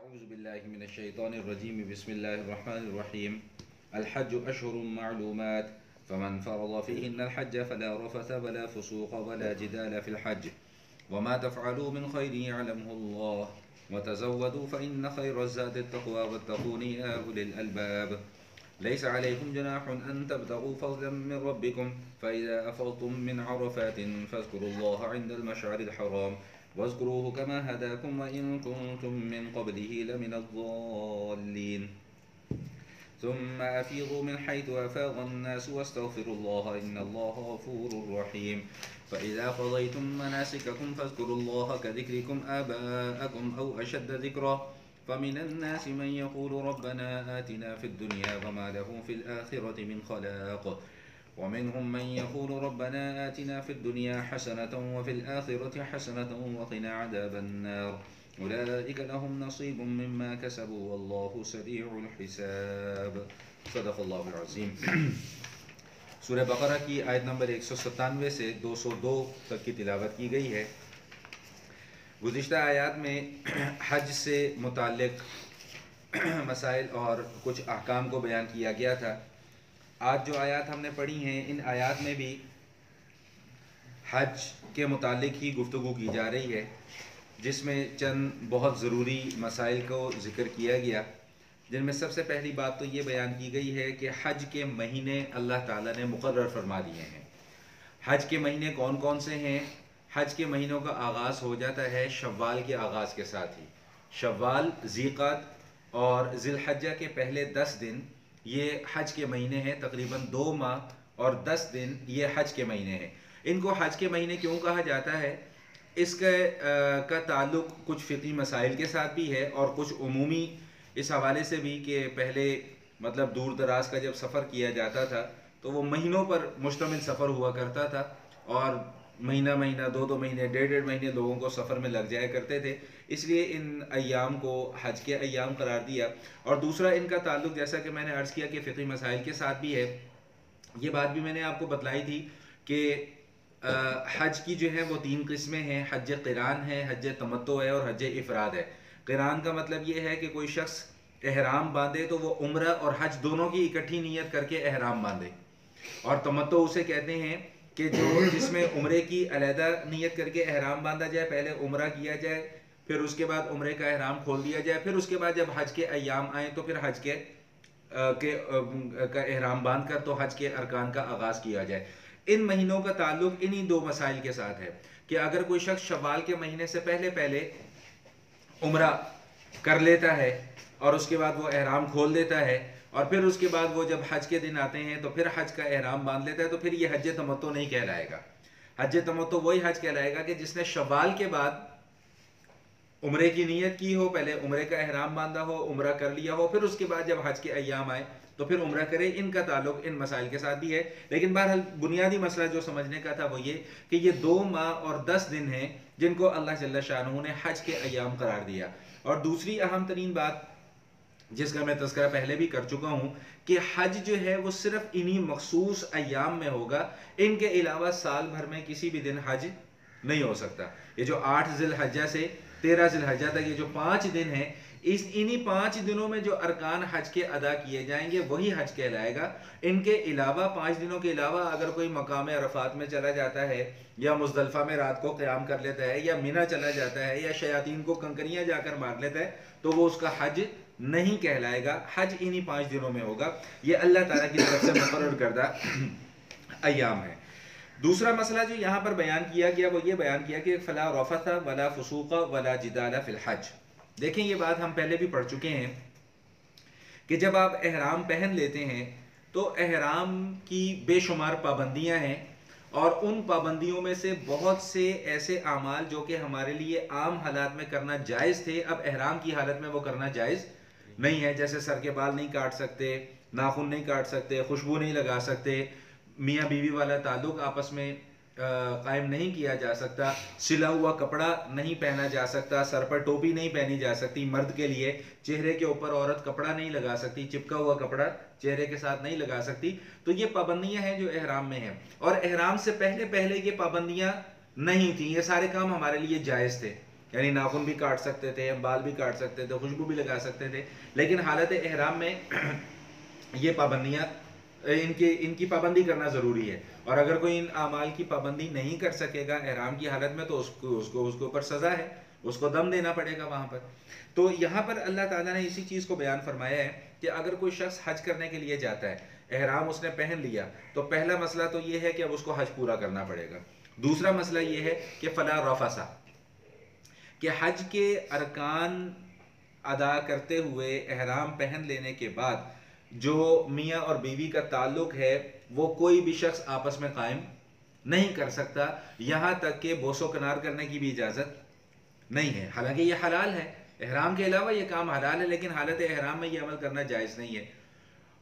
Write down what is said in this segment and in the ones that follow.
أعوذ بالله من الشيطان الرجيم بسم الله الرحمن الرحيم الحج أشهر معلومات فمن فرض فيهن الحج فلا رفث ولا فسوق ولا جدال في الحج وما تفعلوا من خير يعلمه الله وتزودوا فإن خير الزاد التقوى واتقون يا أولي الألباب ليس عليكم جناح أن تبتغوا فضلا من ربكم فإذا أفضتم من عرفات فاذكروا الله عند المشعر الحرام واذكروه كما هداكم وإن كنتم من قبله لمن الضالين ثم أفيضوا من حيث أفاض الناس واستغفروا الله إن الله غفور رحيم فإذا قضيتم مناسككم فاذكروا الله كذكركم آباءكم أو أشد ذكرا فمن الناس من يقول ربنا آتنا في الدنيا وما له في الآخرة من خلاق ومنهم من يقول ربنا آتنا في الدنيا حسنة وفي الآخرة حسنة وقنا عذاب النار أولئك لهم نصيب مما كسبوا والله سريع الحساب صدق اللہ العظیم. سورہ بقرہ کی آیت نمبر 197 سے 202 تک کی تلاوت کی گئی ہے. گزشتہ آیات میں حج سے متعلق مسائل اور کچھ احکام کو بیان کیا گیا تھا. آج جو آیات ہم نے پڑھی ہیں ان آیات میں بھی حج کے متعلق ہی گفتگو کی جا رہی ہے، جس میں چند بہت ضروری مسائل کو ذکر کیا گیا، جن میں سب سے پہلی بات تو یہ بیان کی گئی ہے کہ حج کے مہینے اللہ تعالیٰ نے مقرر فرما دیے ہیں. حج کے مہینے کون کون سے ہیں؟ حج کے مہینوں کا آغاز ہو جاتا ہے شوال کے آغاز کے ساتھ ہی. شوال، ذیقعد اور ذی الحجہ کے پہلے 10 دن یہ حج کے مہینے ہیں. تقریباً 2 ماہ اور 10 دن یہ حج کے مہینے ہیں. ان کو حج کے مہینے کیوں کہا جاتا ہے؟ اس کا تعلق کچھ فقہی مسائل کے ساتھ بھی ہے اور کچھ عمومی اس حوالے سے بھی کہ پہلے مطلب دور دراز کا جب سفر کیا جاتا تھا تو وہ مہینوں پر مشتمل سفر ہوا کرتا تھا اور مہینہ 2 مہینے 1.5 مہینے لوگوں کو سفر میں لگ جایا کرتے تھے. اس لیے ان ایام کو حج کے ایام قرار دیا. اور دوسرا ان کا تعلق جیسا کہ میں نے عرض کیا کہ فقہی مسائل کے ساتھ بھی ہے. یہ بات بھی میں نے آپ کو بتلائی تھی کہ حج کی جو ہے وہ 3 قسمیں ہیں. حج قران ہے، حج تمتع ہے اور حج افراد ہے. قران کا مطلب یہ ہے کہ کوئی شخص احرام باندھے تو وہ عمرہ اور حج دونوں کی اکٹھی نیت کر کے احرام باندھے. اور تمتع اسے کہتے ہیں کہ جس میں عمرے کی علیحدہ نیت کر کے احرام باندھا جائے، پہلے عمرہ کیا جائے، پھر اس کے بعد عمرے کا احرام کھول دیا جائے، پھر اس کے بعد جب حج کے ایام آئیں تو پھر حج کا احرام باندھ کر تو حج کے ارکان کا آغاز کیا جائے. ان مہینوں کا تعلق انہی 2 مسائل کے ساتھ ہے کہ اگر کوئی شخص شوال کے مہینے سے پہلے عمرہ کر لیتا ہے اور اس کے بعد وہ احرام کھول دیتا ہے اور پھر اس کے بعد وہ جب حج کے دن آتے ہیں تو پھر حج کا احرام باندھ لیتا ہے تو پھر یہ حج تمتع نہیں کہلائے گا. حج تمتع وہی حج کہلائے گا کہ جس نے شوال کے بعد عمرے کی نیت کی ہو، پہلے عمرے کا احرام باندھا ہو، عمرہ کر لیا ہو، پھر اس کے بعد جب حج کے ایام آئے تو پھر عمرہ کرے. ان کا تعلق ان مسائل کے ساتھ بھی ہے. لیکن بہرحال بنیادی مسئلہ جو سمجھنے کا تھا وہ یہ کہ یہ 2 ماہ اور 10 دن ہیں جن کو اللہ جل شانہ نے حج کے ایام قرار دیا. اور دوسری اہم ترین بات جس کا میں تذکرہ پہلے بھی کر چکا ہوں کہ حج جو ہے وہ صرف انہی مخصوص ایام میں ہوگا. ان کے علاوہ سال بھر میں کسی بھی دن حج نہیں ہو سکتا. یہ جو 8 ذی الحجہ سے 13 ذی الحجہ تک یہ جو 5 دن ہیں، انہی 5 دنوں میں جو ارکان حج کے ادا کیے جائیں گے وہی حج کہلائے گا. ان کے علاوہ 5 دنوں کے علاوہ اگر کوئی مقام عرفات میں چلا جاتا ہے یا مزدلفہ میں رات کو قیام کر لیتا ہے یا منی چلا جاتا ہے یا شیاطین کو کنکریاں جا کر مار لیتا ہے تو وہ اس کا حج نہیں کہلائے گا. حج انہی 5 دنوں میں ہوگا. یہ اللہ تعالیٰ کی طرف سے مقرر کردہ ایام ہے. دوسرا مسئلہ جو یہاں پر بیان کیا گیا وہ یہ بیان کیا کہ فلا رفث ولا فسوق ولا جدال فی الحج. دیکھیں یہ بات ہم پہلے بھی پڑھ چکے ہیں کہ جب آپ احرام پہن لیتے ہیں تو احرام کی بے شمار پابندیاں ہیں اور ان پابندیوں میں سے بہت سے ایسے اعمال جو کہ ہمارے لیے عام حالات میں کرنا جائز تھے اب احرام کی حالت میں وہ کرنا جائز نہیں ہے. جیسے سر کے بال نہیں کاٹ سکتے، ناخن نہیں کاٹ سکتے، خوشبو نہیں لگا سکتے، میاں بیوی والا تعلق آپس میں قائم نہیں کیا جا سکتا، سلا ہوا کپڑا نہیں پہنا جا سکتا، سر پر ٹوپی نہیں پہنی جا سکتی مرد کے لیے، چہرے کے اوپر عورت کپڑا نہیں لگا سکتی، چپکا ہوا کپڑا چہرے کے ساتھ نہیں لگا سکتی. تو یہ پابندیاں ہیں جو احرام میں ہیں. اور احرام سے پہلے یہ پابندیاں نہیں تھیں، یہ سارے کام ہمارے لیے جائز تھے. یعنی ناخن بھی کاٹ سکتے تھے، بال بھی کاٹ سکتے تھے، خوشبو بھی لگا سکتے تھے، لیکن حالت احرام میں یہ پابندیاں ان کی پابندی کرنا ضروری ہے، اور اگر کوئی ان اعمال کی پابندی نہیں کر سکے گا احرام کی حالت میں تو اس کو اوپر سزا ہے، اس کو دم دینا پڑے گا وہاں پر۔ تو یہاں پر اللہ تعالیٰ نے اسی چیز کو بیان فرمایا ہے کہ اگر کوئی شخص حج کرنے کے لیے جاتا ہے، احرام اس نے پہن لیا، تو پہلا مسئلہ تو یہ ہے کہ اب اس کو حج پورا کرنا پڑے گا۔ دوسرا مسئلہ یہ ہے کہ فلا رفث، کہ حج کے ارکان ادا کرتے ہوئے احرام پہن لینے کے بعد جو میاں اور بیوی کا تعلق ہے وہ کوئی بھی شخص آپس میں قائم نہیں کر سکتا، یہاں تک کہ بوس و کنار کرنے کی بھی اجازت نہیں ہے۔ حالانکہ یہ حلال ہے، احرام کے علاوہ یہ کام حلال ہے، لیکن حالت احرام میں یہ عمل کرنا جائز نہیں ہے۔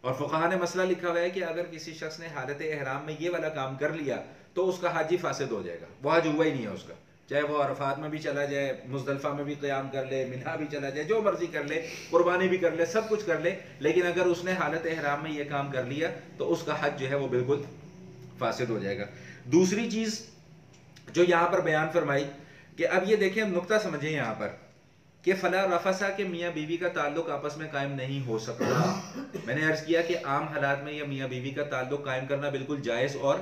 اور فقہا نے مسئلہ لکھا ہوا ہے کہ اگر کسی شخص نے حالت احرام میں یہ والا کام کر لیا تو اس کا حج ہی فاسد ہو جائے گا، وہ حج ہوا ہی نہیں ہے اس کا، چاہے وہ عرفات میں بھی چلا جائے، مزدلفہ میں بھی قیام کر لے، منہا بھی چلا جائے، جو مرضی کر لے، قربانی بھی کر لے، سب کچھ کر لے، لیکن اگر اس نے حالت احرام میں یہ کام کر لیا تو اس کا حج جو ہے وہ بالکل فاسد ہو جائے گا۔ دوسری چیز جو یہاں پر بیان فرمائی کہ اب یہ دیکھیں، نقطہ سمجھیں یہاں پر کہ فلا رفثا کہ میاں بیوی کا تعلق آپس میں قائم نہیں ہو سکتا۔ میں نے عرض کیا کہ عام حالات میں یہ میاں بیوی کا تعلق قائم کرنا بالکل جائز اور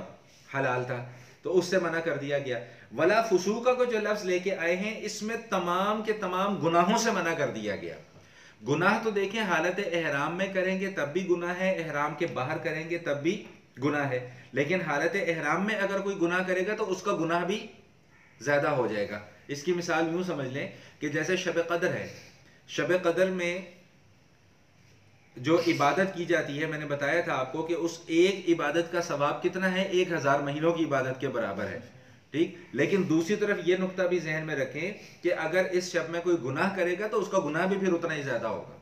حلال تھا، تو اس سے منع کر دیا گیا۔ ولا فسوق کو جو لفظ لے کے آئے ہیں اس میں تمام کے تمام گناہوں سے منع کر دیا گیا۔ گناہ تو دیکھیں حالت احرام میں کریں گے تب بھی گناہ ہے، احرام کے باہر کریں گے تب بھی گناہ ہے، لیکن حالت احرام میں اگر کوئی گناہ کرے گا تو اس کا گناہ بھی زیادہ ہو جائے گا۔ اس کی مثال یوں سمجھ لیں کہ جیسے شب قدر ہے، شب قدر میں جو عبادت کی جاتی ہے، میں نے بتایا تھا آپ کو کہ اس ایک عبادت کا ثواب کتنا ہے، 1000 مہینوں کی عبادت کے برابر ہے، ٹھیک۔ لیکن دوسری طرف یہ نقطہ بھی ذہن میں رکھیں کہ اگر اس شب میں کوئی گناہ کرے گا تو اس کا گناہ بھی پھر اتنا ہی زیادہ ہوگا۔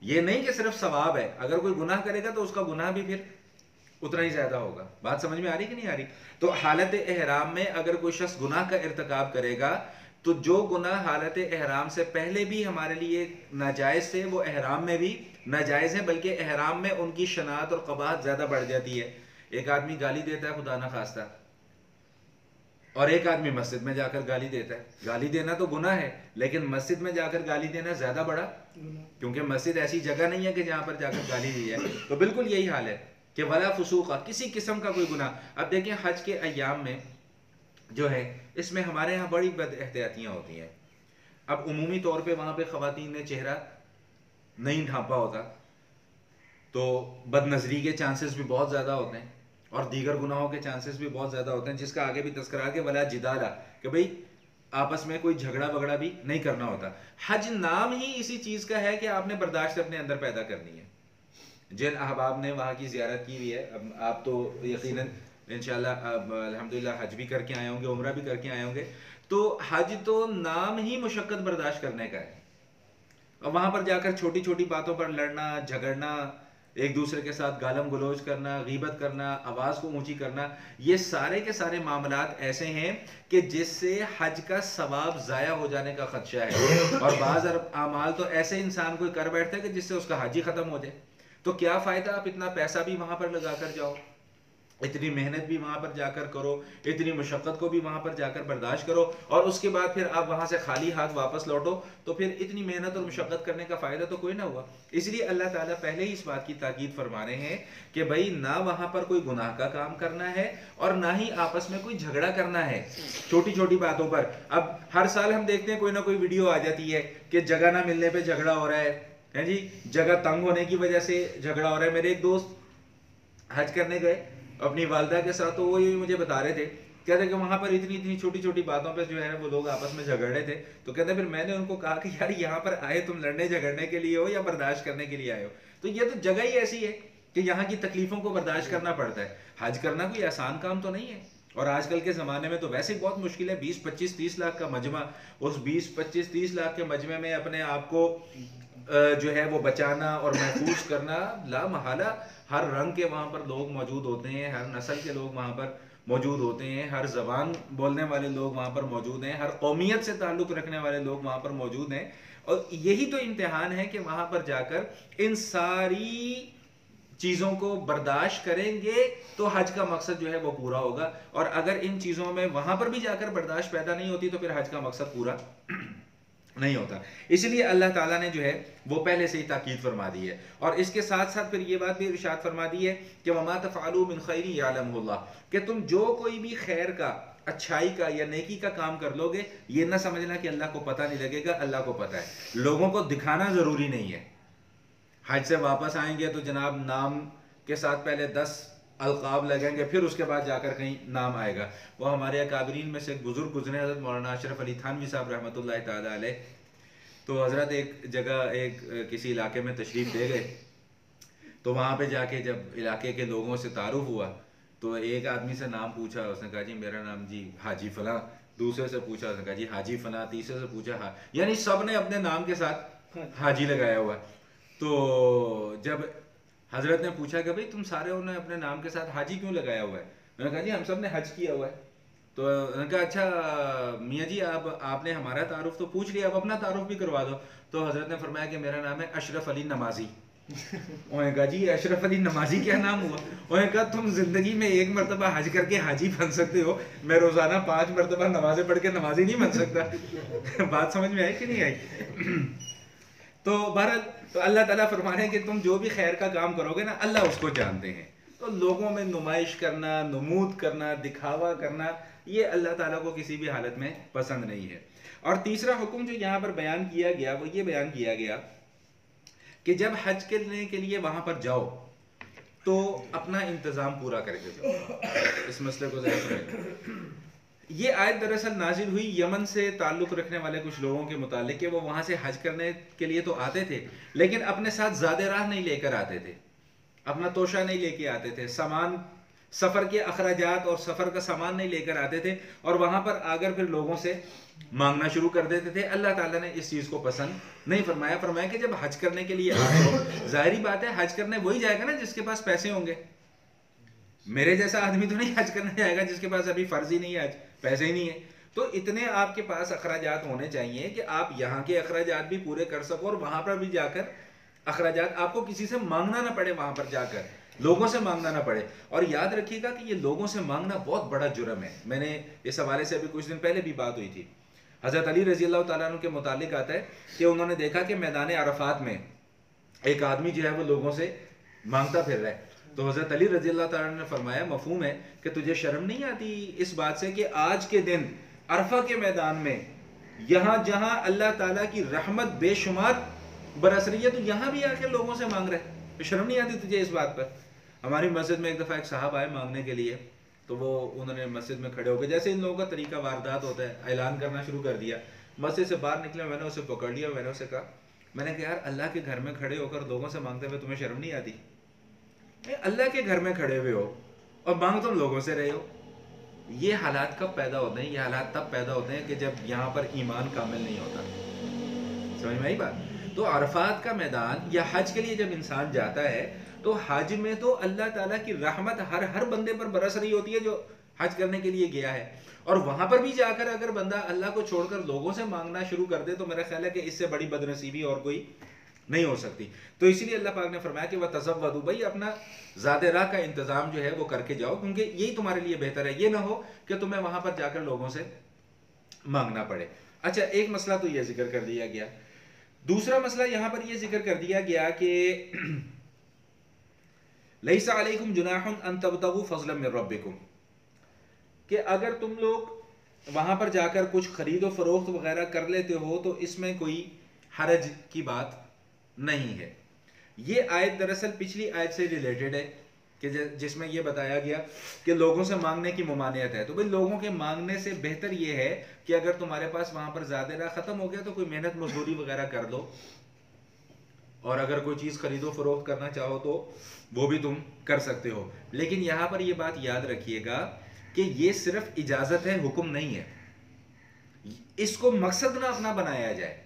یہ نہیں کہ صرف ثواب ہے، اگر کوئی گناہ کرے گا تو اس کا گناہ بھی پھر اتنا ہی زیادہ ہوگا۔ بات سمجھ میں آ رہی کہ نہیں آ رہی؟ تو حالت احرام میں اگر کوئی شخص گناہ کا ارتکاب کرے گا تو جو گناہ حالت احرام سے پہلے بھی ہمارے لیے ناجائز تھے وہ احرام میں بھی ناجائز ہیں، بلکہ احرام میں ان کی شناعت اور قباحت زیادہ بڑھ جاتی ہے۔ ایک آدمی گالی دیتا ہے خدا نہ خواستہ، اور ایک آدمی مسجد میں جا کر گالی دیتا ہے۔ گالی دینا تو گناہ ہے، لیکن مسجد میں جا کر گالی دینا زیادہ بڑا، کیونکہ مسجد ایسی جگہ نہیں ہے کہ جہاں پر جا کر گالی دی جائے۔ تو بالکل یہی حال ہے کہ ولا فسوق، کسی قسم کا کوئی گناہ۔ اب دیکھیں حج کے ایام میں جو ہے اس میں ہمارے ہاں بڑی بد احتیاطیاں ہوتی ہیں۔ اب عمومی طور پہ وہاں پہ خواتین نے چہرہ نہیں ڈھانپا ہوتا تو بد نظری کے چانسز بھی بہت زیادہ ہوتے ہیں، اور دیگر گناہوں کے چانسز بھی بہت زیادہ ہوتے ہیں، جس کا آگے بھی تذکرہ کہ ولا جدالا، کہ بھئی آپس میں کوئی جھگڑا وگڑا بھی نہیں کرنا ہوتا۔ حج نام ہی اسی چیز کا ہے کہ آپ نے برداشت اپنے اندر پیدا کرنی ہے۔ جن احباب نے وہاں کی زیارت کی ہوئی ہے، اب آپ تو یقیناً انشاءاللہ الحمدللہ حج بھی کر کے آئے ہوں گے، عمرہ بھی کر کے آئے ہوں گے، تو حج تو نام ہی مشقت برداشت کرنے کا ہے۔ اور وہاں پر جا کر چھوٹی چھوٹی باتوں پر لڑنا، جھگڑنا، ایک دوسرے کے ساتھ گالم گلوچ کرنا، غیبت کرنا، آواز کو اونچی کرنا، یہ سارے کے سارے معاملات ایسے ہیں کہ جس سے حج کا ثواب ضائع ہو جانے کا خدشہ ہے۔ اور بعض اعمال تو ایسے انسان کوئی کر بیٹھتا ہے کہ جس سے اس کا حج ہی ختم ہو جائے۔ تو کیا فائدہ آپ اتنا پیسہ بھی وہاں پر لگا کر جاؤ، اتنی محنت بھی وہاں پر جا کر کرو، اتنی مشقت کو بھی وہاں پر جا کر برداشت کرو، اور اس کے بعد پھر آپ وہاں سے خالی ہاتھ واپس لوٹو، تو پھر اتنی محنت اور مشقت کرنے کا فائدہ تو کوئی نہ ہوا۔ اس لیے اللہ تعالیٰ پہلے ہی اس بات کی تاکید فرما رہے ہیں کہ بھائی نہ وہاں پر کوئی گناہ کا کام کرنا ہے اور نہ ہی آپس میں کوئی جھگڑا کرنا ہے چھوٹی چھوٹی باتوں پر۔ اب ہر سال ہم دیکھتے ہیں کوئی نہ کوئی ویڈیو آ جاتی ہے کہ جگہ نہ ملنے پہ جھگڑا ہو رہا ہے جی، جگہ تنگ ہونے کی وجہ سے جھگڑا ہو رہا ہے۔ میرے ایک دوست حج کرنے گئے اپنی والدہ کے ساتھ، تو وہ یہ مجھے بتا رہے تھے، کہتے کہ وہاں پر اتنی چھوٹی چھوٹی باتوں پہ جو ہے وہ لوگ آپس میں جھگڑ رہے تھے۔ تو کہتے پھر میں نے ان کو کہا کہ یار یہاں پر آئے تم لڑنے جھگڑنے کے لیے ہو یا برداشت کرنے کے لیے آئے ہو؟ تو یہ تو جگہ ہی ایسی ہے کہ یہاں کی تکلیفوں کو برداشت کرنا پڑتا ہے۔ حج کرنا کوئی آسان کام تو نہیں ہے، اور آج کل کے زمانے میں تو ویسے ہی بہت مشکل ہے۔ 20-25-30 لاکھ کا مجمع، اس 20-25-30 لاکھ کے مجمع میں اپنے آپ کو جو ہے وہ بچانا اور محفوظ کرنا لا محالہ، ہر رنگ کے وہاں پر لوگ موجود ہوتے ہیں، ہر نسل کے لوگ وہاں پر موجود ہوتے ہیں، ہر زبان بولنے والے لوگ وہاں پر موجود ہیں، ہر قومیت سے تعلق رکھنے والے لوگ وہاں پر موجود ہیں، اور یہی تو امتحان ہے کہ وہاں پر جا کر ان ساری چیزوں کو برداشت کریں گے تو حج کا مقصد جو ہے وہ پورا ہوگا، اور اگر ان چیزوں میں وہاں پر بھی جا کر برداشت پیدا نہیں ہوتی تو پھر حج کا مقصد پورا نہیں ہوتا. اس لیے اللہ تعالیٰ نے جو ہے وہ پہلے سے ہی تاکید فرما دی ہے. اور اس کے ساتھ ساتھ پھر یہ بات بھی ارشاد فرما دی ہے کہ وَمَا تَفْعَلُوا مِنْ خَيْرٍ يَعْلَمُهُ اللَّهُ، کہ تم جو کوئی بھی خیر کا، اچھائی کا یا نیکی کا کام کر لو گے، یہ نہ سمجھنا کہ اللہ کو پتہ نہیں لگے گا. اللہ کو پتہ ہے. لوگوں کو دکھانا ضروری نہیں ہے. حج سے واپس آئیں گے تو جناب نام کے ساتھ پہلے 10 القاب لگیں گے، پھر اس کے بعد جا کر کہیں نام آئے گا. وہ ہمارے اکابرین میں سے ایک بزرگ گزرے حضرت مولانا اشرف علی تھانوی صاحب رحمۃ اللہ تعالیٰ علیہ. تو حضرت ایک جگہ کسی علاقے میں تشریف لے گئے، تو وہاں پہ جا کے جب علاقے کے لوگوں سے تعارف ہوا تو ایک آدمی سے نام پوچھا. اس نے کہا جی میرا نام جی حاجی فلاں. دوسرے سے پوچھا، اس نے کہا جی حاجی فلاں. تیسرے سے پوچھا یعنی سب نے اپنے نام کے ساتھ حاجی لگایا ہوا. تو جب حضرت نے پوچھا کہ بھئی تم سارے نے اپنے نام کے ساتھ حاجی کیوں لگایا ہوا ہے؟ انہوں نے کہا جی ہم سب نے حج کیا ہوا ہے. تو انہوں نے کہا اچھا میاں جی آپ نے ہمارا تعارف تو پوچھ لیا، اب اپنا تعارف بھی کروا دو. تو حضرت نے فرمایا کہ میرا نام ہے اشرف علی نمازی. انہوں نے کہا جی اشرف علی نمازی کیا نام ہوا؟ انہوں نے کہا تم زندگی میں 1 مرتبہ حج کر کے حاجی بن سکتے ہو، میں روزانہ 5 مرتبہ نمازیں پڑھ کے نمازی نہیں بن سکتا. بات سمجھ میں آئی کہ نہیں آئی؟ تو بہرحال تو اللہ تعالیٰ فرما رہے ہیں کہ تم جو بھی خیر کا کام کرو گے نا، اللہ اس کو جانتے ہیں. تو لوگوں میں نمائش کرنا، نمود کرنا، دکھاوا کرنا، یہ اللہ تعالیٰ کو کسی بھی حالت میں پسند نہیں ہے. اور تیسرا حکم جو یہاں پر بیان کیا گیا وہ یہ بیان کیا گیا کہ جب حج کرنے کے لیے وہاں پر جاؤ تو اپنا انتظام پورا کر کے جاؤ. اس مسئلے کو ذرا سمجھیں. یہ آیت دراصل نازل ہوئی یمن سے تعلق رکھنے والے کچھ لوگوں کے متعلق کہ وہ وہاں سے حج کرنے کے لیے تو آتے تھے لیکن اپنے ساتھ زیادہ راہ نہیں لے کر آتے تھے، اپنا توشہ نہیں لے کے آتے تھے، سامان، سفر کے اخراجات اور سفر کا سامان نہیں لے کر آتے تھے، اور وہاں پر آ کر پھر لوگوں سے مانگنا شروع کر دیتے تھے. اللہ تعالیٰ نے اس چیز کو پسند نہیں فرمایا. فرمایا کہ جب حج کرنے کے لیے آتے ہو، ظاہری بات ہے حج کرنے وہی جائے گا نا جس کے پاس پیسے ہوں گے. میرے جیسا آدمی تو نہیں حج کرنے جائے گا جس کے پاس ابھی فرض ہی نہیں ہے، حج پیسے ہی نہیں ہے. تو اتنے آپ کے پاس اخراجات ہونے چاہیے کہ آپ یہاں کے اخراجات بھی پورے کر سکو اور وہاں پر بھی جا کر اخراجات آپ کو کسی سے مانگنا نہ پڑے، وہاں پر جا کر لوگوں سے مانگنا نہ پڑے. اور یاد رکھیے گا کہ یہ لوگوں سے مانگنا بہت بڑا جرم ہے. میں نے اس حوالے سے ابھی کچھ دن پہلے بھی بات ہوئی تھی. حضرت علی رضی اللہ تعالیٰ عنہ کے متعلق آتا ہے کہ انہوں نے دیکھا کہ میدان عرفات میں ایک آدمی جو ہے وہ لوگوں سے مانگتا پھر رہا ہے. تو حضرت علی رضی اللہ تعالیٰ نے فرمایا مفہوم ہے کہ تجھے شرم نہیں آتی اس بات سے کہ آج کے دن عرفہ کے میدان میں یہاں جہاں اللہ تعالیٰ کی رحمت بے شمار برس رہی ہے تو یہاں بھی آ کے لوگوں سے مانگ رہے، شرم نہیں آتی تجھے اس بات پر؟ ہماری مسجد میں ایک دفعہ ایک صاحب آئے مانگنے کے لیے، تو وہ انہوں نے مسجد میں کھڑے ہو کے جیسے ان لوگوں کا طریقہ واردات ہوتا ہے اعلان کرنا شروع کر دیا. مسجد سے باہر نکلے، میں نے اسے پکڑ لیا، میں نے اسے کہا، میں نے کہا یار اللہ کے گھر میں کھڑے ہو کر لوگوں سے مانگتے ہوئے تمہیں شرم نہیں آتی؟ اللہ کے گھر میں کھڑے ہوئے ہو اور مانگ تم لوگوں سے رہے ہو. یہ حالات کب پیدا ہوتے ہیں؟ یہ حالات تب پیدا ہوتے ہیں کہ جب یہاں پر ایمان کامل نہیں ہوتا. سمجھ میں آئی بات؟ تو عرفات کا میدان یا حج کے لیے جب انسان جاتا ہے تو حج میں تو اللہ تعالیٰ کی رحمت ہر بندے پر برس رہی ہوتی ہے جو حج کرنے کے لیے گیا ہے. اور وہاں پر بھی جا کر اگر بندہ اللہ کو چھوڑ کر لوگوں سے مانگنا شروع کر دے تو میرا خیال ہے کہ اس سے بڑی بدنصیبی اور کوئی نہیں ہو سکتی. تو اسی لیے اللہ پاک نے فرمایا کہ وَتَزَوَّدُوا، بھائی اپنا زیادہ راہ کا انتظام جو ہے وہ کر کے جاؤ کیونکہ یہی تمہارے لیے بہتر ہے. یہ نہ ہو کہ تمہیں وہاں پر جا کر لوگوں سے مانگنا پڑے. اچھا، ایک مسئلہ تو یہ ذکر کر دیا گیا. دوسرا مسئلہ یہاں پر یہ ذکر کر دیا گیا کہ لَيْسَ عَلَيْكُمْ جُنَاحٌ أَن تَبْتَغُوا فَضْلًا مِّن رَبِّكُمْ، کہ اگر تم لوگ وہاں پر جا کر کچھ خرید و فروخت وغیرہ کر لیتے ہو تو اس میں کوئی حرج کی بات نہیں ہے. یہ آیت دراصل پچھلی آیت سے ریلیٹڈ ہے کہ جس میں یہ بتایا گیا کہ لوگوں سے مانگنے کی ممانعت ہے. تو بھئی لوگوں کے مانگنے سے بہتر یہ ہے کہ اگر تمہارے پاس وہاں پر زیادہ راہ ختم ہو گیا تو کوئی محنت مزدوری وغیرہ کر لو، اور اگر کوئی چیز خرید و فروخت کرنا چاہو تو وہ بھی تم کر سکتے ہو. لیکن یہاں پر یہ بات یاد رکھیے گا کہ یہ صرف اجازت ہے، حکم نہیں ہے. اس کو مقصد نہ اپنا بنایا جائے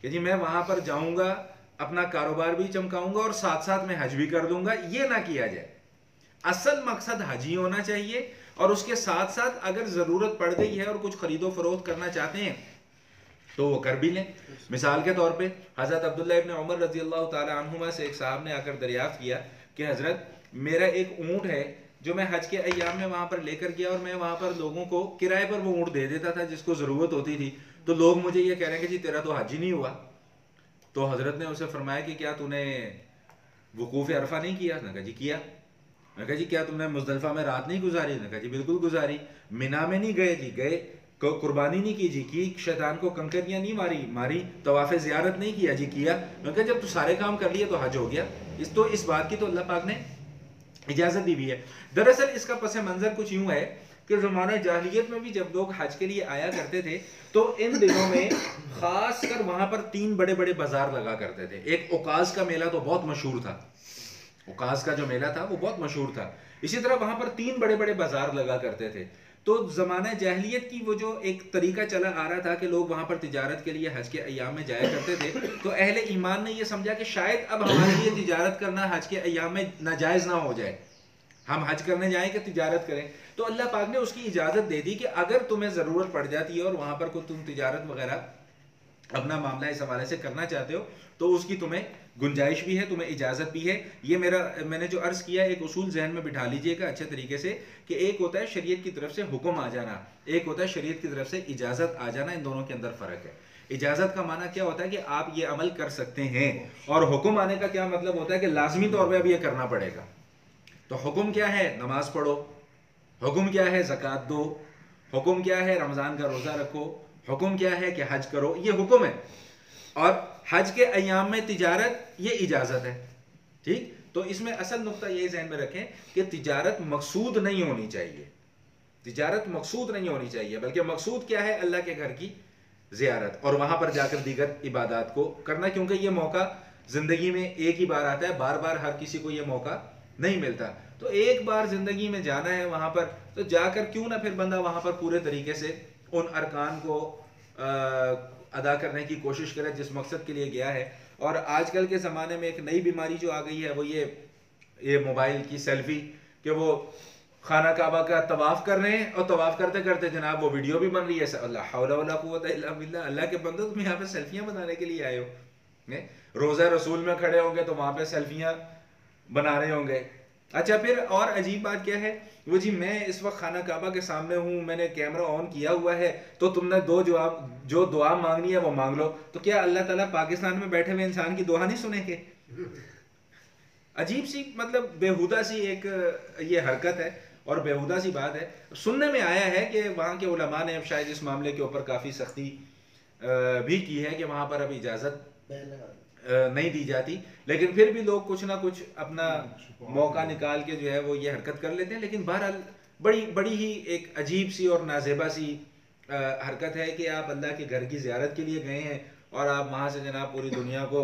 کہ جی میں وہاں پر جاؤں گا، اپنا کاروبار بھی چمکاؤں گا اور ساتھ ساتھ میں حج بھی کر دوں گا. یہ نہ کیا جائے. اصل مقصد حج ہی ہونا چاہیے، اور اس کے ساتھ ساتھ اگر ضرورت پڑ گئی ہے اور کچھ خرید و فروخت کرنا چاہتے ہیں تو وہ کر بھی لیں. مثال کے طور پہ حضرت عبداللہ ابن عمر رضی اللہ تعالی عنہما سے ایک صاحب نے آ کر دریافت کیا کہ حضرت میرا ایک اونٹ ہے جو میں حج کے ایام میں وہاں پر لے کر گیا اور میں وہاں پر لوگوں کو کرائے پر وہ اونٹ دے دیتا تھا جس کو ضرورت ہوتی تھی. تو لوگ مجھے یہ کہہ رہے ہیں کہ جی تیرا تو حج ہی نہیں ہوا. تو حضرت نے اسے فرمایا کہ کیا تو نے وقوف عرفہ نہیں کیا؟ نے کہا جی کیا. میں کہا جی کیا تم نے مزدلفہ میں رات نہیں گزاری؟ نے کہا جی بالکل گزاری. مینا میں نہیں گئے؟ جی گئے. قربانی نہیں کی؟ جی کی. شیطان کو کنکریاں نہیں ماری؟ طواف زیارت نہیں کیا؟ جی کیا. میں کہا جب تو سارے کام کر لیے تو حج ہو گیا. اس بات کی تو اللہ پاک نے اجازت دی بھی ہے. دراصل اس کا پس منظر کچھ یوں ہے کہ زمانہ جاہلیت میں بھی جب لوگ حج کے لیے آیا کرتے تھے تو ان دنوں میں خاص کر وہاں پر 3 بڑے بڑے بازار لگا کرتے تھے. ایک اوقاز کا میلہ تو بہت مشہور تھا. اوقاز کا جو میلہ تھا وہ بہت مشہور تھا. اسی طرح وہاں پر 3 بڑے بڑے بازار لگا کرتے تھے. تو زمانہ جاہلیت کی وہ جو ایک طریقہ چلا آ رہا تھا کہ لوگ وہاں پر تجارت کے لیے حج کے ایام میں جایا کرتے تھے, تو اہل ایمان نے یہ سمجھا کہ شاید اب ہمارے لیے تجارت کرنا حج کے ایام میں ناجائز نہ ہو جائے, ہم حج کرنے جائیں کہ تجارت کریں. تو اللہ پاک نے اس کی اجازت دے دی کہ اگر تمہیں ضرورت پڑ جاتی ہے اور وہاں پر کوئی تم تجارت وغیرہ اپنا معاملہ اس حوالے سے کرنا چاہتے ہو تو اس کی تمہیں گنجائش بھی ہے, تمہیں اجازت بھی ہے. یہ میں نے جو عرض کیا ایک اصول ذہن میں بٹھا لیجئے گا اچھے طریقے سے کہ ایک ہوتا ہے شریعت کی طرف سے حکم آ جانا, ایک ہوتا ہے شریعت کی طرف سے اجازت آ جانا. ان دونوں کے اندر فرق ہے. اجازت کا معنی کیا ہوتا ہے کہ آپ یہ عمل کر سکتے ہیں, اور حکم آنے کا کیا مطلب ہوتا ہے کہ لازمی طور پہ اب یہ کرنا پڑے گا. تو حکم کیا ہے؟ نماز پڑھو. حکم کیا ہے؟ زکوٰۃ دو. حکم کیا ہے؟ رمضان کا روزہ رکھو. حکم کیا ہے کہ حج کرو. یہ حکم ہے. اور حج کے ایام میں تجارت یہ اجازت ہے. ٹھیک, تو اس میں اصل نقطہ یہ ذہن میں رکھیں کہ تجارت مقصود نہیں ہونی چاہیے. تجارت مقصود نہیں ہونی چاہیے, بلکہ مقصود کیا ہے؟ اللہ کے گھر کی زیارت اور وہاں پر جا کر دیگر عبادات کو کرنا, کیونکہ یہ موقع زندگی میں ایک ہی بار آتا ہے, بار بار ہر کسی کو یہ موقع نہیں ملتا. تو ایک بار زندگی میں جانا ہے وہاں پر, تو جا کر کیوں نہ پھر بندہ وہاں پر پورے طریقے سے ان ارکان کو ادا کرنے کی کوشش کرے جس مقصد کے لیے گیا ہے. اور آج کل کے زمانے میں ایک نئی بیماری جو آ گئی ہے وہ یہ موبائل کی سیلفی, کہ وہ خانہ کعبہ کا طواف کر رہے ہیں اور طواف کرتے کرتے جناب وہ ویڈیو بھی بن رہی ہے. اللہ حول ولا قوت الا باللہ. اللہ کے بندو تم یہاں پہ سیلفیاں بنانے کے لیے آئے ہو, روزہ رسول میں کھڑے ہوں گے تو وہاں پہ سیلفیاں بنا رہے ہوں گے. اچھا, پھر اور عجیب بات کیا ہے, وہ جی میں اس وقت خانہ کعبہ کے سامنے ہوں, میں نے کیمرہ آن کیا ہوا ہے, تو تم نے جو دعا مانگنی ہے وہ مانگ لو. تو کیا اللہ تعالیٰ پاکستان میں بیٹھے ہوئے انسان کی دعا نہیں سنیں گے؟ عجیب سی مطلب بیہودہ سی ایک یہ حرکت ہے اور بیہودہ سی بات ہے. سننے میں آیا ہے کہ وہاں کے علماء نے اب شاید اس معاملے کے اوپر کافی سختی بھی کی ہے کہ وہاں پر اب اجازت نہیں دی جاتی, لیکن پھر بھی لوگ کچھ نہ کچھ اپنا موقع نکال کے جو ہے وہ یہ حرکت کر لیتے ہیں. لیکن بہرحال بڑی ہی ایک عجیب سی اور نازیبا سی حرکت ہے کہ آپ اللہ کے گھر کی زیارت کے لیے گئے ہیں اور آپ وہاں سے جناب پوری دنیا کو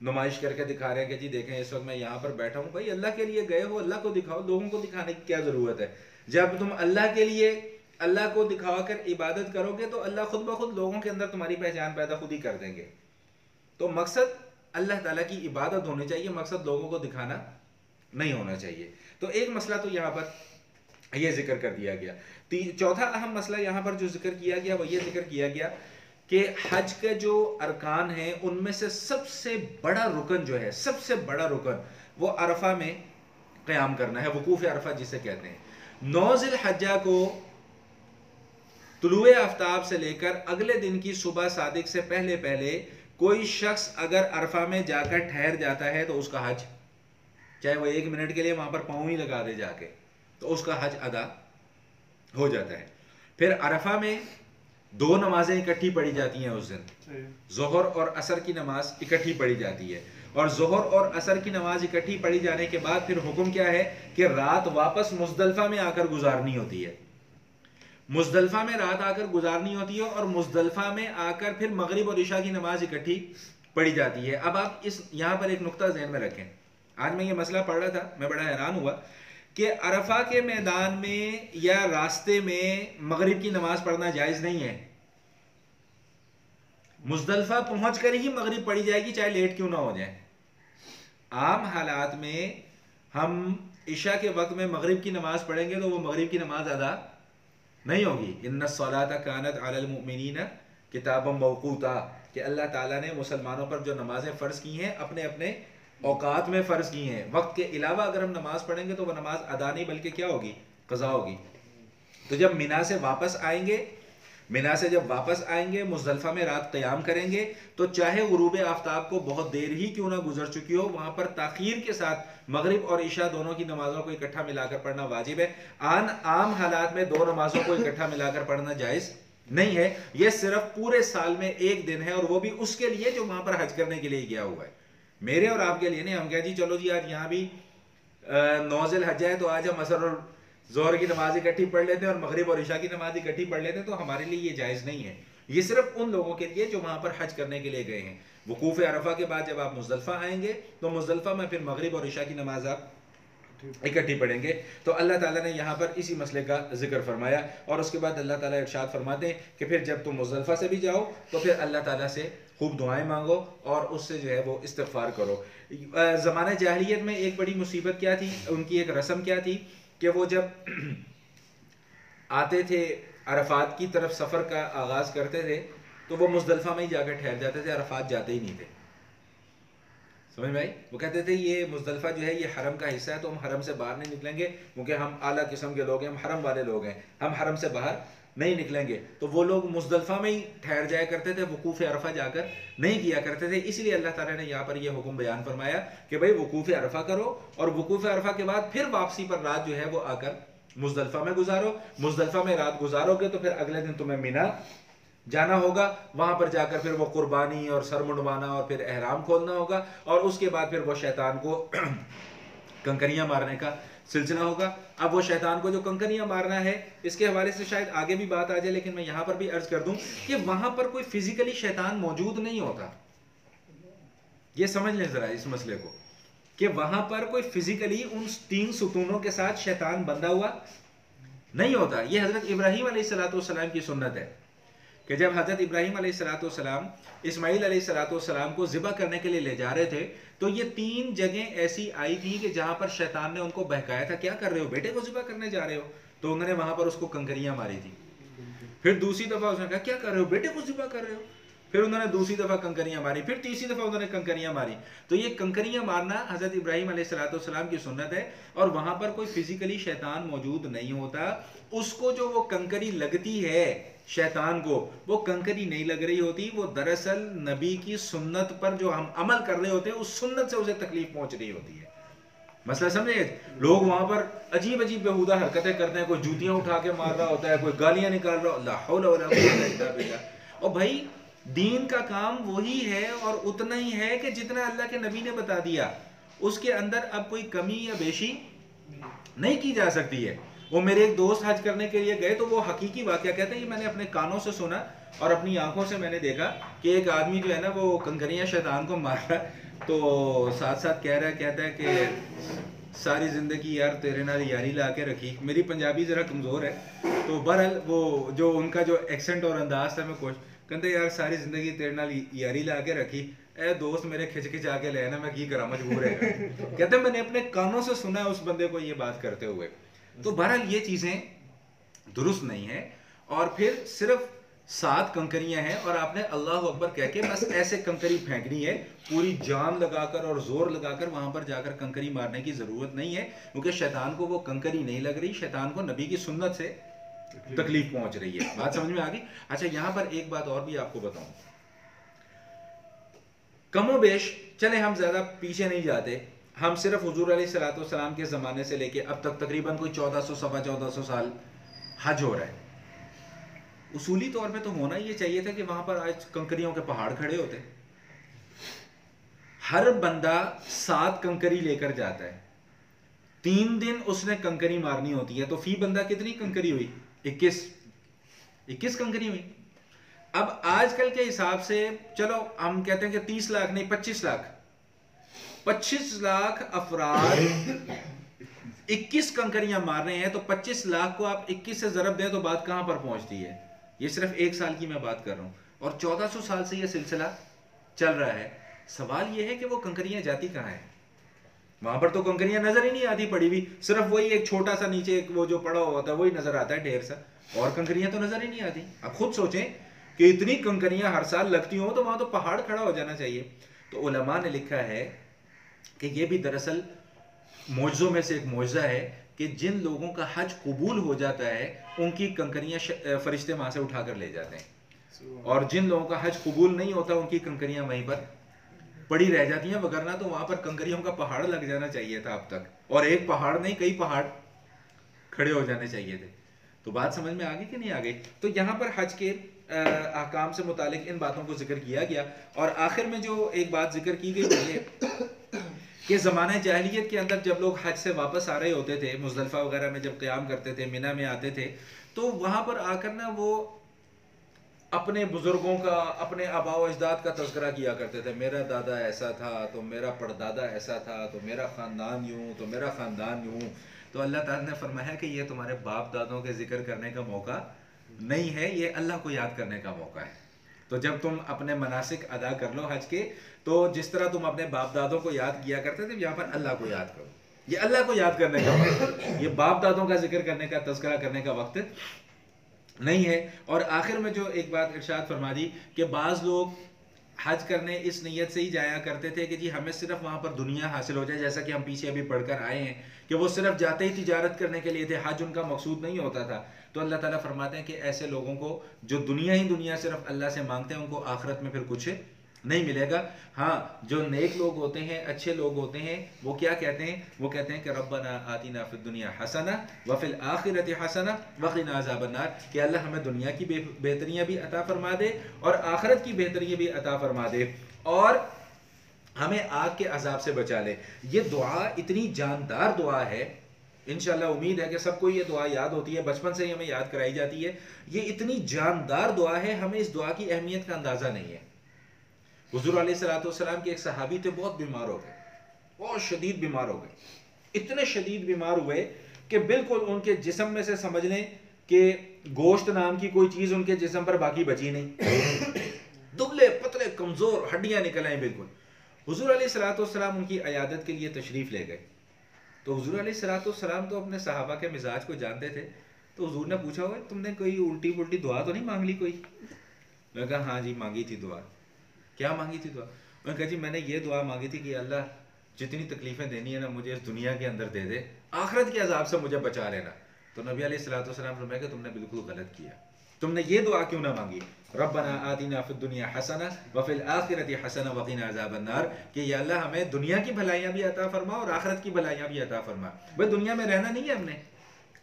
نمائش کر کے دکھا رہے ہیں کہ جی دیکھیں اس وقت میں یہاں پر بیٹھا ہوں. بھائی اللہ کے لیے گئے ہو, اللہ کو دکھاؤ. لوگوں کو دکھانے کی کیا ضرورت ہے؟ جب تم اللہ کے لیے اللہ کو دکھا کر عبادت کرو گے تو اللہ خود بخود لوگوں کے اندر تمہاری پہچان پیدا خود ہی کر دیں گے. تو مقصد اللہ تعالیٰ کی عبادت ہونی چاہیے, مقصد لوگوں کو دکھانا نہیں ہونا چاہیے. تو ایک مسئلہ تو یہاں پر یہ ذکر کر دیا گیا. چوتھا اہم مسئلہ یہاں پر جو ذکر کیا گیا وہ یہ ذکر کیا گیا کہ حج کے جو ارکان ہیں ان میں سے سب سے بڑا رکن جو ہے, سب سے بڑا رکن وہ عرفہ میں قیام کرنا ہے, وقوف عرفہ جسے کہتے ہیں. 9 ذی الحجہ کو طلوع آفتاب سے لے کر اگلے دن کی صبح صادق سے پہلے کوئی شخص اگر عرفہ میں جا کر ٹھہر جاتا ہے تو اس کا حج, چاہے وہ 1 منٹ کے لیے وہاں پر پاؤں ہی لگا دے جا کے, تو اس کا حج ادا ہو جاتا ہے. پھر عرفہ میں 2 نمازیں اکٹھی پڑھی جاتی ہیں اس دن, ظہر اور عصر کی نماز اکٹھی پڑھی جاتی ہے. اور ظہر اور عصر کی نماز اکٹھی پڑھی جانے کے بعد پھر حکم کیا ہے کہ رات واپس مزدلفہ میں آ کر گزارنی ہوتی ہے. مزدلفہ میں رات آ کر گزارنی ہوتی ہے اور مزدلفہ میں آ کر پھر مغرب اور عشاء کی نماز اکٹھی پڑھی جاتی ہے. اب آپ یہاں پر ایک نقطہ ذہن میں رکھیں. آج میں یہ مسئلہ پڑھ رہا تھا, میں بڑا حیران ہوا کہ عرفہ کے میدان میں یا راستے میں مغرب کی نماز پڑھنا جائز نہیں ہے. مزدلفہ پہنچ کر ہی مغرب پڑھی جائے گی, چاہے لیٹ کیوں نہ ہو جائے. عام حالات میں ہم عشاء کے وقت میں مغرب کی نماز پڑھیں گے تو وہ مغرب کی نماز ادا نہیں ہوگی. ان الصلاۃ کانت علی المؤمنین کتابا موقوتا, کہ اللہ تعالیٰ نے مسلمانوں پر جو نمازیں فرض کی ہیں اپنے اپنے اوقات میں فرض کی ہیں. وقت کے علاوہ اگر ہم نماز پڑھیں گے تو وہ نماز ادا نہیں بلکہ کیا ہوگی؟ قضا ہوگی. تو جب مینا سے واپس آئیں گے مینا سے جب واپس آئیں گے مزدلفہ میں رات قیام کریں گے تو چاہے غروب آفتاب کو بہت دیر ہی کیوں نہ گزر چکی ہو وہاں پر تاخیر کے ساتھ مغرب اور عشاء دونوں کی نمازوں کو اکٹھا ملا کر پڑھنا واجب ہے. عام حالات میں دو نمازوں کو اکٹھا ملا کر پڑھنا جائز نہیں ہے. یہ صرف پورے سال میں ایک دن ہے اور وہ بھی اس کے لیے جو وہاں پر حج کرنے کے لیے گیا ہوا ہے. میرے اور آپ کے لیے نہیں. ہم کہا جی چلو جی آج یہاں بھی 9 ذی الحجہ ہے تو آج ہم عصر اور ظہر کی نماز اکٹھی پڑھ لیتے ہیں اور مغرب اور عشاء کی نماز اکٹھی پڑھ لیتے ہیں, تو ہمارے لیے یہ جائز نہیں ہے. یہ صرف ان لوگوں کے لیے جو وہاں پر حج کرنے کے لیے گئے ہیں. وقوف عرفہ کے بعد جب آپ مزدلفہ آئیں گے تو مزدلفہ میں پھر مغرب اور عشاء کی نماز آپ اکٹھی پڑھیں گے. تو اللہ تعالیٰ نے یہاں پر اسی مسئلے کا ذکر فرمایا اور اس کے بعد اللہ تعالیٰ ارشاد فرماتے ہیں کہ پھر جب تم مزدلفہ سے بھی جاؤ تو پھر اللہ تعالیٰ سے خوب دعائیں مانگو اور اس سے جو ہے وہ استغفار کرو. زمانہ جاہلیت میں ایک بڑی مصیبت کیا تھی, ان کی ایک رسم کیا تھی کہ وہ جب آتے تھے عرفات کی طرف سفر کا آغاز کرتے تھے تو وہ مزدلفہ میں ہی جا کر ٹھہر جاتے تھے, عرفات جاتے ہی نہیں تھے. سمجھ میں آئی؟ وہ کہتے تھے یہ مزدلفہ جو ہے یہ حرم کا حصہ ہے تو ہم حرم سے باہر نہیں نکلیں گے کیونکہ ہم اعلیٰ قسم کے لوگ ہیں, ہم حرم والے لوگ ہیں, ہم حرم سے باہر نہیں نکلیں گے. تو وہ لوگ مزدلفہ میں ہی ٹھہر جایا کرتے تھے, وقوف عرفہ جا کر نہیں کیا کرتے تھے. اس لیے اللہ تعالیٰ نے یہاں پر یہ حکم بیان فرمایا کہ بھئی وقوف عرفہ کرو اور وقوف عرفہ کے بعد پھر واپسی پر رات جو ہے وہ آ کر مزدلفہ میں گزارو. مزدلفہ میں رات گزارو گے تو پھر اگلے دن تمہیں مینا جانا ہوگا, وہاں پر جا کر پھر وہ قربانی اور سر منڈوانا اور پھر احرام کھولنا ہوگا اور اس کے بعد پھر وہ شیطان کو کنکریاں مارنے کا سلسلہ ہوگا. اب وہ شیطان کو جو کنکریاں مارنا ہے اس کے حوالے سے شاید آگے بھی بات آ جائے, لیکن میں یہاں پر بھی عرض کر دوں کہ وہاں پر کوئی فزیکلی شیطان موجود نہیں ہوتا. یہ سمجھ لیں ذرا اس مسئلے کو کہ وہاں پر کوئی فزیکلی ان 3 ستونوں کے ساتھ شیطان بندھا ہوا نہیں ہوتا. یہ حضرت ابراہیم علیہ السلام کی سنت ہے کہ جب حضرت ابراہیم علیہ السلام اسماعیل علیہ السلام کو ذبح کرنے کے لیے لے جا رہے تھے تو یہ 3 جگہیں ایسی آئی تھی کہ جہاں پر شیطان نے ان کو بہکایا تھا, کیا کر رہے ہو, بیٹے کو ذبح کرنے جا رہے ہو. تو انہوں نے وہاں پر اس کو کنکریاں ماری تھی. پھر دوسری دفعہ اس نے کہا کیا کر رہے ہو, بیٹے کو ذبح کر رہے ہو. پھر انہوں نے دوسری دفعہ کنکریاں ماری, پھر تیسری دفعہ انہوں نے کنکریاں ماری. تو یہ کنکریاں مارنا حضرت ابراہیم علیہ السلام کی سنت ہے اور وہاں پر کوئی فزیکلی شیطان موجود نہیں ہوتا. اس کو جو وہ کنکری لگتی ہے شیطان کو, وہ کنکری نہیں لگ رہی ہوتی, وہ دراصل نبی کی سنت پر جو ہم عمل کر رہے ہوتے ہیں اس سنت سے اسے تکلیف پہنچ رہی ہوتی ہے. مسئلہ سمجھے؟ لوگ وہاں پر عجیب عجیب بےہودہ حرکتیں کرتے ہیں, کوئی جوتیاں اٹھا کے مار رہا ہوتا ہے, کوئی گالیاں نکال رہا, لا حول ولا قوت الا باللہ. اور بھائی دین کا کام وہی ہے اور اتنا ہی ہے کہ جتنا اللہ کے نبی نے بتا دیا, اس کے اندر اب کوئی کمی یا بیشی نہیں کی جا سکتی ہے. وہ میرے ایک دوست حج کرنے کے لیے گئے تو وہ حقیقی واقعہ کہتے ہیں, یہ میں نے اپنے کانوں سے سنا اور اپنی آنکھوں سے میں نے دیکھا کہ ایک آدمی جو ہے نا وہ کنکریاں شیطان کو مار رہا ہے تو ساتھ ساتھ کہتا ہے کہ ساری زندگی یار تیرے نال یاری لا کے رکھی. میری پنجابی ذرا کمزور ہے تو بہرحال وہ جو ان کا جو ایکسنٹ اور انداز تھا, میں کہتے یار ساری زندگی تیرے نال یاری لا کے رکھی, اے دوست میرے کھچ کھچ آ کے لے نا, میں کی کرا, مجبور ہے. کہتے میں نے اپنے کانوں سے سنا ہے اس بندے کو یہ بات کرتے ہوئے. تو بہرحال یہ چیزیں درست نہیں ہیں. اور پھر صرف 7 کنکریاں ہیں اور آپ نے اللہ اکبر کہہ کے بس ایسے کنکری پھینکنی ہے, پوری جان لگا کر اور زور لگا کر وہاں پر جا کر کنکری مارنے کی ضرورت نہیں ہے, کیونکہ شیطان کو وہ کنکری نہیں لگ رہی, شیطان کو نبی کی سنت سے تکلیف پہنچ رہی ہے. بات سمجھ میں آ گئی؟ اچھا یہاں پر ایک بات اور بھی آپ کو بتاؤں, کم و بیش چلے ہم زیادہ پیچھے نہیں جاتے, ہم صرف حضور علیہ السلام کے زمانے سے لے کے اب تک تقریباً کوئی 1400 سال حج ہو رہا ہے. اصولی طور پہ تو ہونا یہ چاہیے تھا کہ وہاں پر آج کنکریوں کے پہاڑ کھڑے ہوتے. ہر بندہ 7 کنکری لے کر جاتا ہے, 3 دن اس نے کنکری مارنی ہوتی ہے, تو فی بندہ کتنی کنکری ہوئی؟ 21 کنکری ہوئی. اب آج کل کے حساب سے چلو ہم کہتے ہیں کہ 30 لاکھ نہیں 25 لاکھ افراد 21 کنکریاں مار رہے ہیں, تو 25 لاکھ کو آپ 21 سے ضرب دیں تو بات کہاں پر پہنچتی ہے؟ یہ صرف 1 سال کی میں بات کر رہا ہوں اور 1400 سال سے یہ سلسلہ چل رہا ہے. سوال یہ ہے کہ وہ کنکریاں جاتی کہاں ہیں؟ وہاں پر تو کنکریاں نظر ہی نہیں آتی پڑی ہوئی, صرف وہی ایک چھوٹا سا نیچے ایک وہ جو پڑا ہوا ہوتا ہے وہی نظر آتا ہے ڈھیر سا, اور کنکریاں تو نظر ہی نہیں آتی. اب خود سوچیں کہ اتنی کنکریاں ہر سال لگتی ہوں تو وہاں تو پہاڑ کھڑا ہو جانا چاہیے. تو علماء نے لکھا ہے کہ یہ بھی دراصل معجزوں میں سے ایک معجزہ ہے کہ جن لوگوں کا حج قبول ہو جاتا ہے ان کی کنکریاں فرشتے وہاں سے اٹھا کر لے جاتے ہیں، اور جن لوگوں کا حج قبول نہیں ہوتا ان کی کنکریاں وہیں پر پڑی رہ جاتی ہیں، وگرنہ تو وہاں پر کنکریوں کا پہاڑ لگ جانا چاہیے تھا اب تک، اور ایک پہاڑ نہیں کئی پہاڑ کھڑے ہو جانے چاہیے تھے۔ تو بات سمجھ میں آگئی کہ نہیں آگئی؟ تو یہاں پر حج کے احکام سے متعلق ان باتوں کو ذکر کیا گیا، اور آخر میں جو ایک بات ذکر کی گئی وہ یہ کہ زمانہ جاہلیت کے اندر جب لوگ حج سے واپس آ رہے ہوتے تھے، مزدلفہ وغیرہ میں جب قیام کرتے تھے، مینا میں آتے تھے، تو وہاں پر آ کر نا وہ اپنے بزرگوں کا، اپنے آباء و اجداد کا تذکرہ کیا کرتے تھے، میرا دادا ایسا تھا تو میرا پردادا ایسا تھا تو میرا خاندان یوں تو میرا خاندان یوں۔ تو اللہ تعالیٰ نے فرمایا کہ یہ تمہارے باپ دادوں کے ذکر کرنے کا موقع نہیں ہے، یہ اللہ کو یاد کرنے کا موقع ہے۔ تو جب تم اپنے مناسک ادا کر لو حج کے، تو جس طرح تم اپنے باپ دادوں کو یاد کیا کرتے تھے، یہاں پر اللہ کو یاد کرو۔ یہ اللہ کو یاد کرنے کا وقت، یہ باپ دادوں کا ذکر کرنے کا، تذکرہ کرنے کا وقت نہیں ہے۔ اور آخر میں جو ایک بات ارشاد فرما دی کہ بعض لوگ حج کرنے اس نیت سے ہی جایا کرتے تھے کہ جی ہمیں صرف وہاں پر دنیا حاصل ہو جائے، جیسا کہ ہم پیچھے ابھی پڑھ کر آئے ہیں کہ وہ صرف جاتے ہی تجارت کرنے کے لیے تھے، حج ان کا مقصود نہیں ہوتا تھا۔ تو اللہ تعالیٰ فرماتے ہیں کہ ایسے لوگوں کو جو دنیا ہی دنیا صرف اللہ سے مانگتے ہیں، ان کو آخرت میں پھر کچھ نہیں ملے گا۔ ہاں جو نیک لوگ ہوتے ہیں، اچھے لوگ ہوتے ہیں، وہ کیا کہتے ہیں؟ وہ کہتے ہیں کہ ربنا آتنا فی الدنیا حسنہ وفی الآخرۃ حسنہ وقنا عذاب النار، کہ اللہ ہمیں دنیا کی بہتریاں بھی عطا فرما دے اور آخرت کی بہتریاں بھی عطا فرما دے، اور ہمیں آگ کے عذاب سے بچا لے۔ یہ دعا اتنی جاندار دعا ہے، انشاءاللہ امید ہے کہ سب کو یہ دعا یاد ہوتی ہے، بچپن سے ہی ہمیں یاد کرائی جاتی ہے۔ یہ اتنی جاندار دعا ہے، ہمیں اس دعا کی اہمیت کا اندازہ نہیں ہے۔ حضور علیہ السلام کے ایک صحابی تھے، بہت بیمار ہو گئے، بہت شدید بیمار ہو گئے، اتنے شدید بیمار ہوئے کہ بالکل ان کے جسم میں سے سمجھ لیں کہ گوشت نام کی کوئی چیز ان کے جسم پر باقی بچی نہیں، دبلے پتلے کمزور، ہڈیاں نکل آئیں بالکل۔ حضور علیہ السلام ان کی عیادت کے لیے تشریف لے گئے۔ تو حضور علیہ السلام تو اپنے صحابہ کے مزاج کو جانتے تھے، تو حضور نے پوچھا ہوئے تم نے کوئی الٹی پلٹی دعا تو نہیں مانگ لی کوئی؟ میں نے کہا ہاں جی مانگی تھی دعا۔ کیا مانگی تھی دعا؟ میں نے کہا جی میں نے یہ دعا مانگی تھی کہ اللہ جتنی تکلیفیں دینی ہے نا مجھے اس دنیا کے اندر دے دے، آخرت کے عذاب سے مجھے بچا لینا۔ تو نبی علیہ السلام نے فرمایا کہ تم نے بالکل غلط کیا، تم نے یہ دعا کیوں نہ مانگی؟ ربنا آتنا فی الدنیا حسنہ وفی الآخرۃ حسنہ وقنا عذاب النار، کہ یا اللہ ہمیں دنیا کی بھلائیاں بھی عطا فرما اور آخرت کی بھلائیاں بھی عطا فرما۔ بھائی دنیا میں رہنا نہیں ہے، ہم نے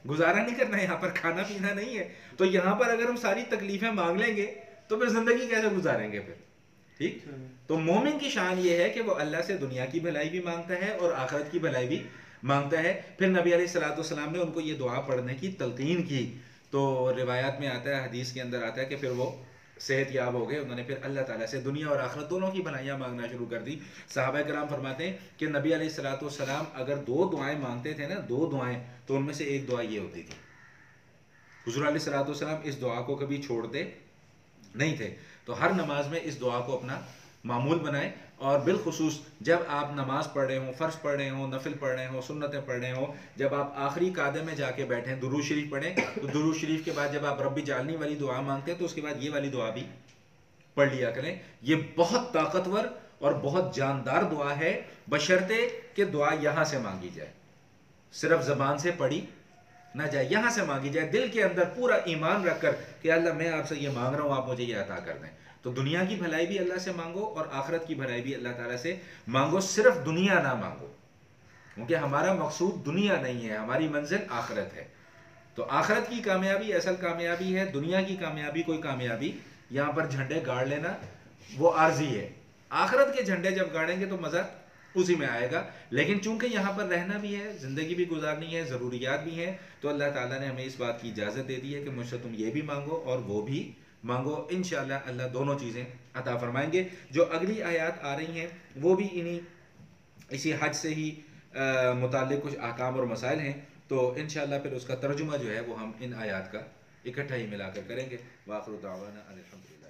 گزارا نہیں کرنا ہے، یہاں پر کھانا پینا نہیں ہے، تو یہاں پر اگر ہم ساری تکلیفیں مانگ لیں گے تو پھر زندگی کیسے گزاریں گے پھر؟ ٹھیک؟ تو مومن کی شان یہ ہے کہ وہ اللہ سے دنیا کی بھلائی بھی مانگتا ہے اور آخرت کی بھلائی بھی مانگتا ہے۔ پھر نبی علیہ السلام نے ان کو یہ دعا پڑھنے کی تلقین کی، تو روایات میں آتا ہے، حدیث کے اندر آتا ہے کہ پھر وہ صحت یاب ہو گئے، انہوں نے پھر اللہ تعالیٰ سے دنیا اور آخرت دونوں کی بھلائیاں مانگنا شروع کر دی۔ صحابہ کرام فرماتے ہیں کہ نبی علیہ السلام اگر 2 دعائیں مانگتے تھے نا، 2 دعائیں، تو ان میں سے ایک دعا یہ ہوتی تھی۔ حضور علیہ السلام اس دعا کو کبھی چھوڑتے نہیں تھے، تو ہر نماز میں اس دعا کو اپنا معمول بنائیں، اور بالخصوص جب آپ نماز پڑھ رہے ہوں، فرض پڑھ رہے ہوں، نفل پڑھ رہے ہوں، سنتیں پڑھ رہے ہوں، جب آپ آخری قعدے میں جا کے بیٹھیں درود شریف پڑھیں، تو درود شریف کے بعد جب آپ رب اجعلنی والی دعا مانگتے ہیں تو اس کے بعد یہ والی دعا بھی پڑھ لیا کریں۔ یہ بہت طاقتور اور بہت جاندار دعا ہے، بشرطے کہ دعا یہاں سے مانگی جائے، صرف زبان سے پڑھی نہ جائے، یہاں سے مانگی جائے دل کے اندر پورا ایمان رکھ کر کہ اللہ میں آپ سے یہ مانگ رہا ہوں، آپ مجھے یہ عطا کر دیں۔ تو دنیا کی بھلائی بھی اللہ سے مانگو اور آخرت کی بھلائی بھی اللہ تعالیٰ سے مانگو، صرف دنیا نہ مانگو، کیونکہ ہمارا مقصود دنیا نہیں ہے، ہماری منزل آخرت ہے۔ تو آخرت کی کامیابی اصل کامیابی ہے، دنیا کی کامیابی کوئی کامیابی یہاں پر جھنڈے گاڑ لینا وہ عارضی ہے۔ آخرت کے جھنڈے جب گاڑیں گے تو مزہ اسی میں آئے گا، لیکن چونکہ یہاں پر رہنا بھی ہے، زندگی بھی گزارنی ہے، ضروریات بھی ہیں، تو اللہ تعالیٰ نے ہمیں اس بات کی اجازت دے دی ہے کہ مجھ سے تم یہ بھی مانگو اور وہ بھی مانگو، انشاءاللہ اللہ دونوں چیزیں عطا فرمائیں گے۔ جو اگلی آیات آ رہی ہیں وہ بھی اسی حج سے ہی متعلق کچھ احکام اور مسائل ہیں، تو انشاءاللہ پھر اس کا ترجمہ جو ہے وہ ہم ان آیات کا اکٹھا ہی ملا کر کریں گے۔ وآخر دعوانا الحمدللہ۔